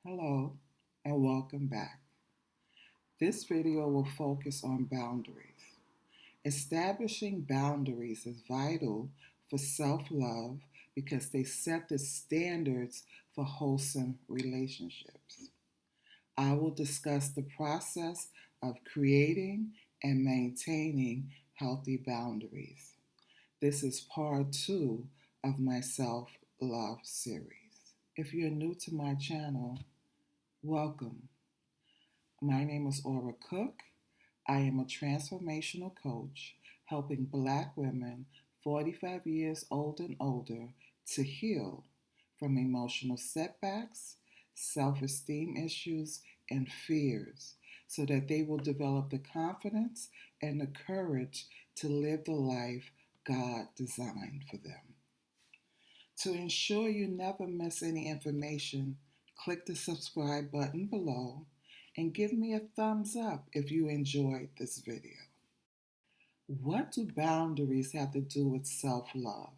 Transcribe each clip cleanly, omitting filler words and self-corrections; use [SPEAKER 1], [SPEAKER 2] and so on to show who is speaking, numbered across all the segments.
[SPEAKER 1] Hello and welcome back. This video will focus on boundaries. Establishing boundaries is vital for self-love because they set the standards for wholesome relationships. I will discuss the process of creating and maintaining healthy boundaries. This is part two of my self-love series. If you're new to my channel, welcome. My name is Aura Cook. I am a transformational coach helping Black women 45 years old and older to heal from emotional setbacks, self-esteem issues, and fears so that they will develop the confidence and the courage to live the life God designed for them. To ensure you never miss any information, click the subscribe button below and give me a thumbs up if you enjoyed this video. What do boundaries have to do with self-love?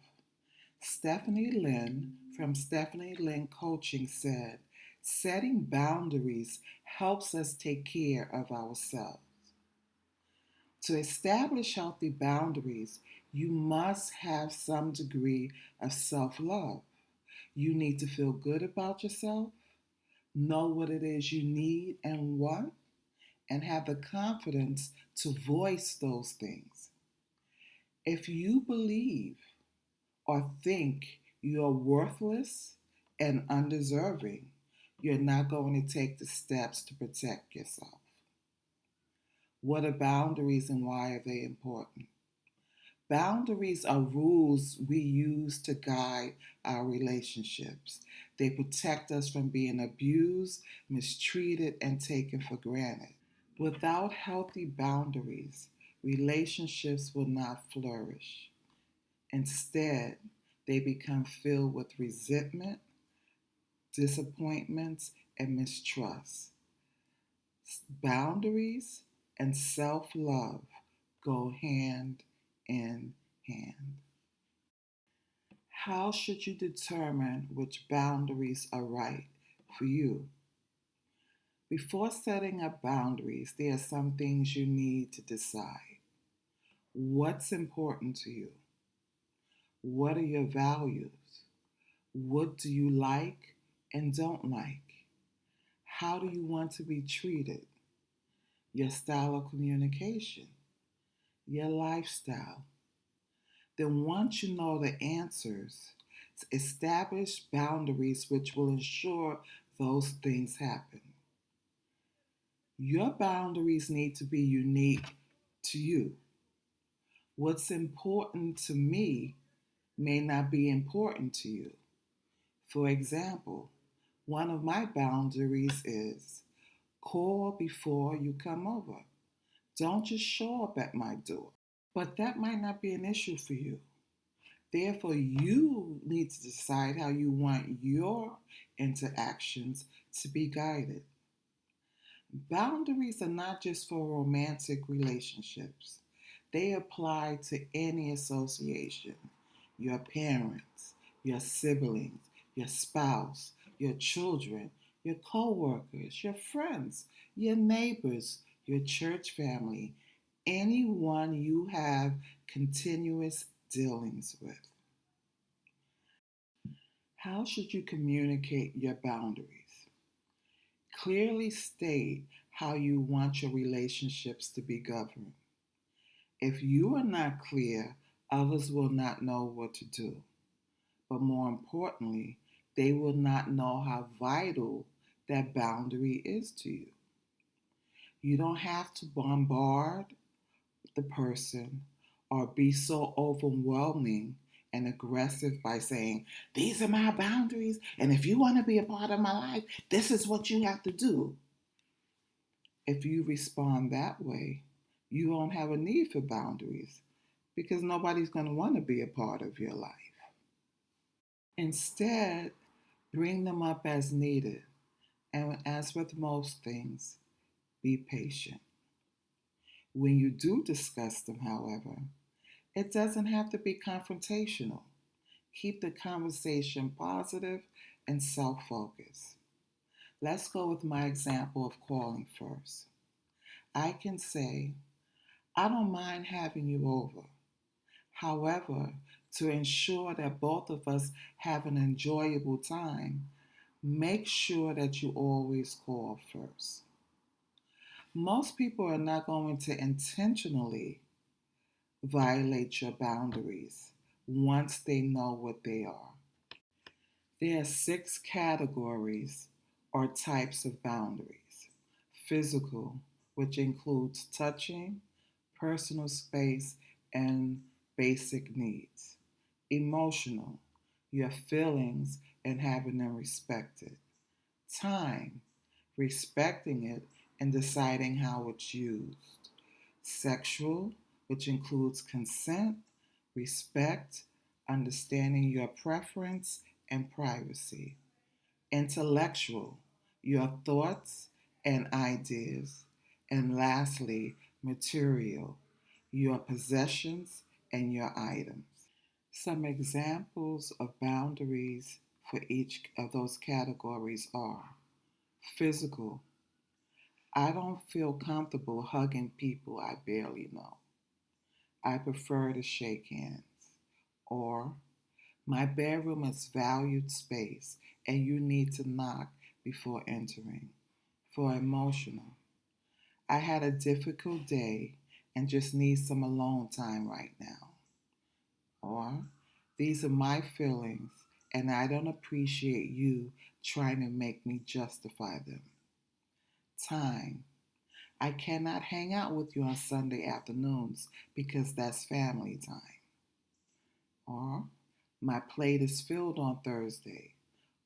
[SPEAKER 1] Stephanie Lyn from Stephanie Lyn Coaching said, setting boundaries helps us take care of ourselves. To establish healthy boundaries, you must have some degree of self-love. You need to feel good about yourself, know what it is you need and want, and have the confidence to voice those things. If you believe or think you're worthless and undeserving, you're not going to take the steps to protect yourself. What are boundaries and why are they important? Boundaries are rules we use to guide our relationships. They protect us from being abused, mistreated, and taken for granted. Without healthy boundaries, relationships will not flourish. Instead, they become filled with resentment, disappointments, and mistrust. Boundaries and self-love go hand in hand. How should you determine which boundaries are right for you? Before setting up boundaries, there are some things you need to decide. What's important to you? What are your values? What do you like and don't like? How do you want to be treated? Your style of communication, your lifestyle. Then once you know the answers, establish boundaries which will ensure those things happen. Your boundaries need to be unique to you. What's important to me may not be important to you. For example, one of my boundaries is call before you come over. Don't just show up at my door. But that might not be an issue for you. Therefore, you need to decide how you want your interactions to be guided. Boundaries are not just for romantic relationships. They apply to any association, your parents, your siblings, your spouse, your children, your co-workers, your friends, your neighbors, your church family, anyone you have continuous dealings with. How should you communicate your boundaries? Clearly state how you want your relationships to be governed. If you are not clear, others will not know what to do. But more importantly, they will not know how vital that boundary is to you. You don't have to bombard the person or be so overwhelming and aggressive by saying, these are my boundaries, and if you want to be a part of my life, this is what you have to do. If you respond that way, you won't have a need for boundaries because nobody's going to want to be a part of your life. Instead, bring them up as needed. And as with most things, be patient. When you do discuss them, however, it doesn't have to be confrontational. Keep the conversation positive and self-focused. Let's go with my example of calling first. I can say, I don't mind having you over. However, to ensure that both of us have an enjoyable time, make sure that you always call first. Most people are not going to intentionally violate your boundaries once they know what they are. There are 6 categories or types of boundaries: physical, which includes touching, personal space, and basic needs; emotional, your feelings and having them respected; time, respecting it and deciding how it's used; sexual, which includes consent, respect, understanding your preference, and privacy; intellectual, your thoughts and ideas; and lastly, material, your possessions and your items. Some examples of boundaries for each of those categories are: physical, I don't feel comfortable hugging people I barely know. I prefer to shake hands. Or, my bedroom is valued space and you need to knock before entering. For emotional, I had a difficult day and just need some alone time right now. Or, these are my feelings and I don't appreciate you trying to make me justify them. Time, I cannot hang out with you on Sunday afternoons because that's family time. Or, my plate is filled on Thursday.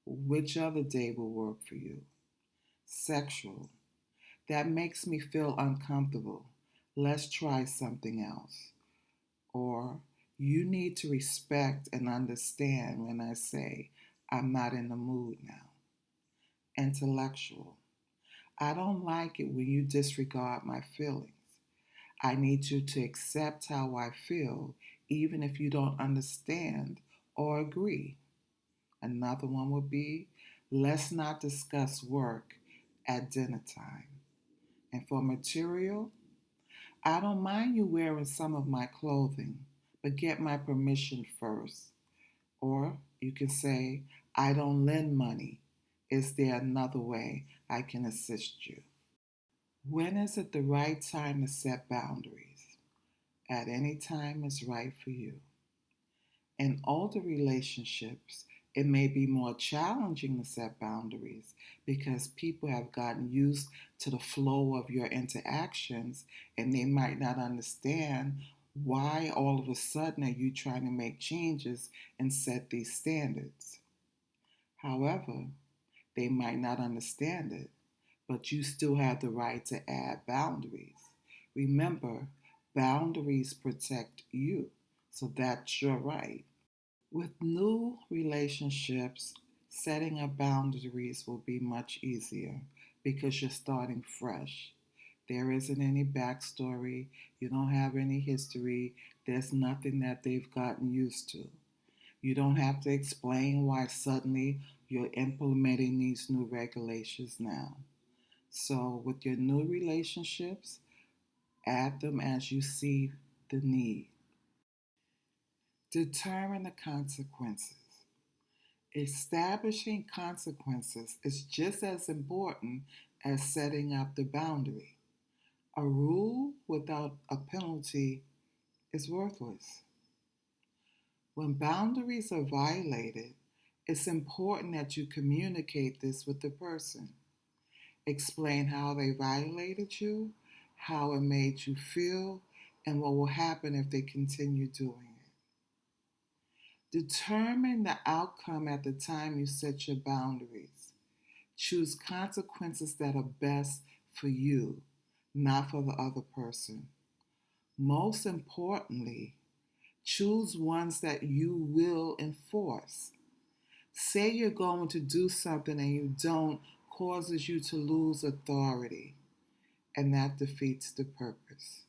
[SPEAKER 1] Which other day will work for you? Sexual, that makes me feel uncomfortable. Let's try something else. Or, you need to respect and understand when I say I'm not in the mood now. Intellectual, I don't like it when you disregard my feelings. I need you to accept how I feel, even if you don't understand or agree. Another one would be, let's not discuss work at dinner time. And for material, I don't mind you wearing some of my clothing, but get my permission first. Or you can say, I don't lend money. Is there another way I can assist you? When is it the right time to set boundaries? At any time is right for you. In older relationships, it may be more challenging to set boundaries because people have gotten used to the flow of your interactions and they might not understand why all of a sudden are you trying to make changes and set these standards. However, they might not understand it, but you still have the right to add boundaries. Remember, boundaries protect you, so that's your right. With new relationships, setting up boundaries will be much easier because you're starting fresh. There isn't any backstory, you don't have any history, there's nothing that they've gotten used to. You don't have to explain why suddenly you're implementing these new regulations now. So, with your new relationships, add them as you see the need. Determine the consequences. Establishing consequences is just as important as setting up the boundary. A rule without a penalty is worthless. When boundaries are violated, it's important that you communicate this with the person. Explain how they violated you, how it made you feel, and what will happen if they continue doing it. Determine the outcome at the time you set your boundaries. Choose consequences that are best for you, not for the other person. Most importantly, choose ones that you will enforce. Say you're going to do something and you don't, causes you to lose authority, and that defeats the purpose.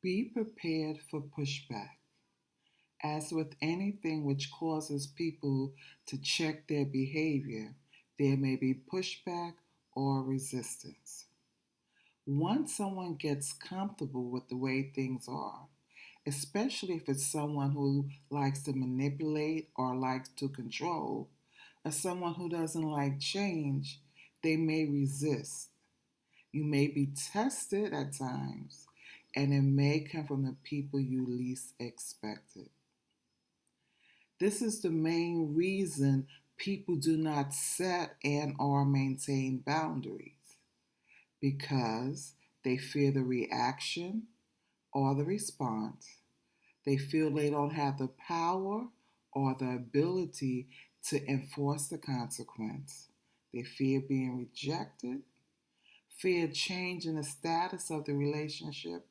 [SPEAKER 1] Be prepared for pushback. As with anything which causes people to check their behavior, There may be pushback or resistance. Once someone gets comfortable with the way things are, especially if it's someone who likes to manipulate or likes to control, or someone who doesn't like change, they may resist. You may be tested at times, and it may come from the people you least expected. This is the main reason people do not set and or maintain boundaries because they fear the reaction or the response. They feel they don't have the power or the ability to enforce the consequence. They fear being rejected, fear changing the status of the relationship,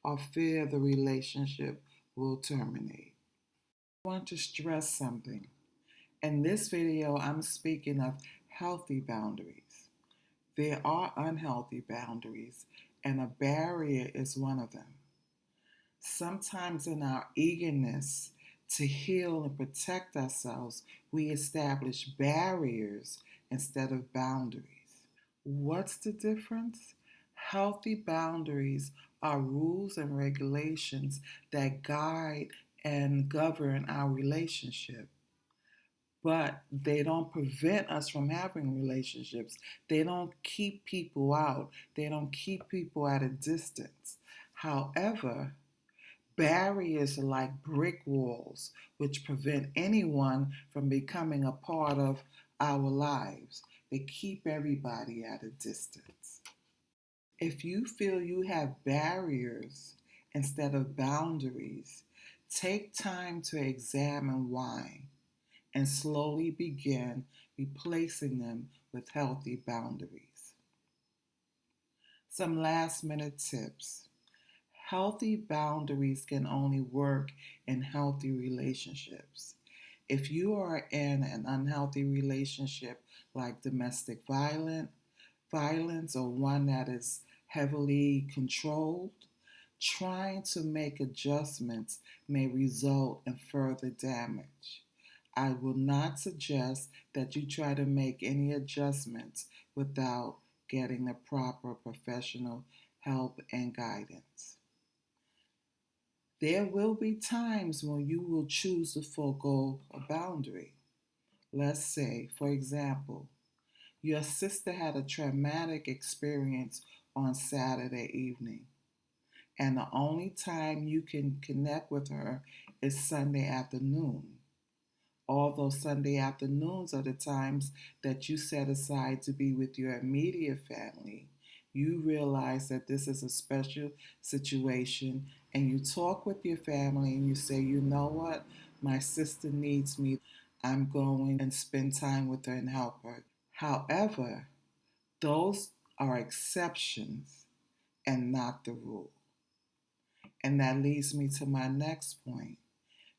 [SPEAKER 1] or fear the relationship will terminate. I want to stress something. In this video, I'm speaking of healthy boundaries. There are unhealthy boundaries, and a barrier is one of them. Sometimes, in our eagerness to heal and protect ourselves, we establish barriers instead of boundaries. What's the difference? Healthy boundaries are rules and regulations that guide and govern our relationship, but they don't prevent us from having relationships. They don't keep people out, they don't keep people at a distance. However, barriers are like brick walls, which prevent anyone from becoming a part of our lives. They keep everybody at a distance. If you feel you have barriers instead of boundaries, take time to examine why and slowly begin replacing them with healthy boundaries. Some last minute tips. Healthy boundaries can only work in healthy relationships. If you are in an unhealthy relationship like domestic violence or one that is heavily controlled, trying to make adjustments may result in further damage. I will not suggest that you try to make any adjustments without getting the proper professional help and guidance. There will be times when you will choose to forego a boundary. Let's say, for example, your sister had a traumatic experience on Saturday evening, and the only time you can connect with her is Sunday afternoon. Although Sunday afternoons are the times that you set aside to be with your immediate family, you realize that this is a special situation and you talk with your family and you say, you know what, my sister needs me. I'm going and spend time with her and help her. However, those are exceptions and not the rule. And that leads me to my next point.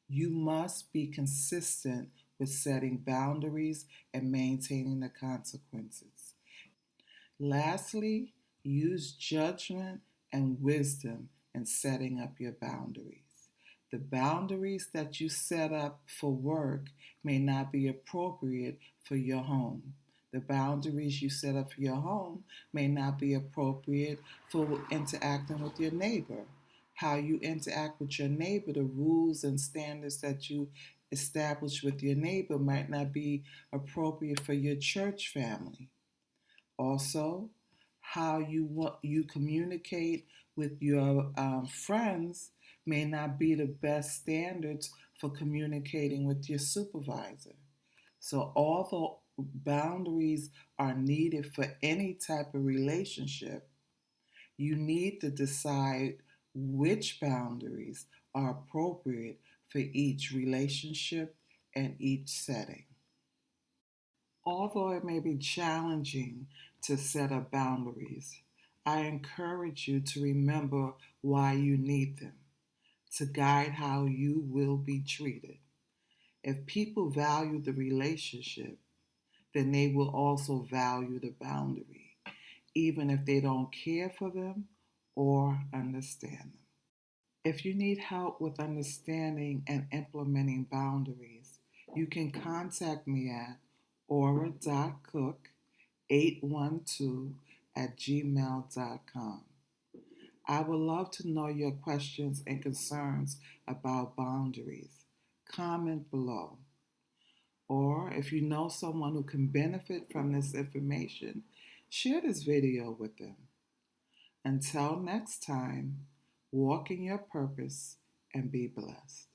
[SPEAKER 1] You must be consistent with setting boundaries and maintaining the consequences. Lastly, use judgment and wisdom in setting up your boundaries. The boundaries that you set up for work may not be appropriate for your home. The boundaries you set up for your home may not be appropriate for interacting with your neighbor. How you interact with your neighbor, the rules and standards that you establish with your neighbor might not be appropriate for your church family. Also, how you communicate with your friends may not be the best standards for communicating with your supervisor. So, although boundaries are needed for any type of relationship, you need to decide which boundaries are appropriate for each relationship and each setting. Although it may be challenging to set up boundaries, I encourage you to remember why you need them to guide how you will be treated. If people value the relationship, then they will also value the boundary, even if they don't care for them or understand them. If you need help with understanding and implementing boundaries, you can contact me at aura.cook812@gmail.com. I would love to know your questions and concerns about boundaries. Comment below. Or if you know someone who can benefit from this information, share this video with them. Until next time, walk in your purpose and be blessed.